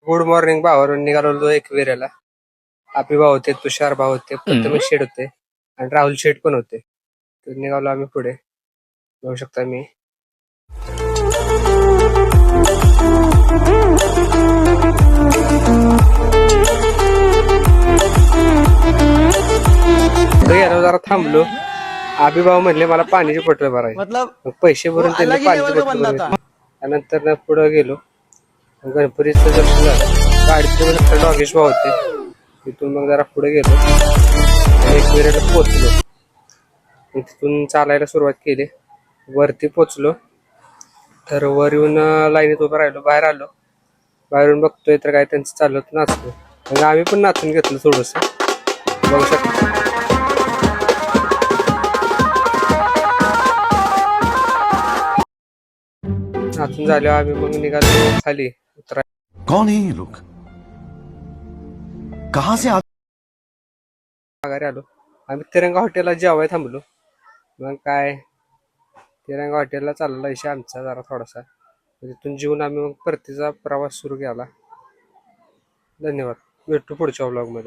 Good morning भावावरून निघालो एकविऱ्याला. आपले भाऊ होते, तुषार भाऊ होते, प्रथमेश शेठ होते आणि राहुल शेठ पण होते. तर निघालो आम्ही पुढे. बघू शकता मी गेलो, जरा थांबलो. आबी भाऊ म्हणले मला पाण्याची बॉटल भरायची. मग पैसे भरून त्यांनी पाण्याची बॉटल भरून त्यानंतर पुढे गेलो. गणपतीचं दर्शन झालं. गाडीत डॉगेश भाऊ होते. तिथून मग जरा पुढे गेलो, एकविऱ्याला पोहोचलो. तिथून चालायला सुरुवात केली. वरती पोचलो तर वर येऊन लाईनीत उभं राहिलो. बाहेर आलो, बाहेरून बघतोय तर काय त्यांचं चालत नाचलो. मग आम्ही पण नाचून घेतलं थोडस. बघू शकतो नाचून झाल्यावर आम्ही मग निघालो खाली उतराय. कौन है ये लोग, कहां से माघारी आलो. आम्ही तिरंगा हॉटेलला जेवाय थांबलो. मग काय तिरंगा हॉटेलला चालला विषय आमचा जरा थोडासा. तिथून जेवून आम्ही मग परतीचा प्रवास सुरू केला. धन्यवाद. भेटू पुढच्या व्लॉग मध्ये.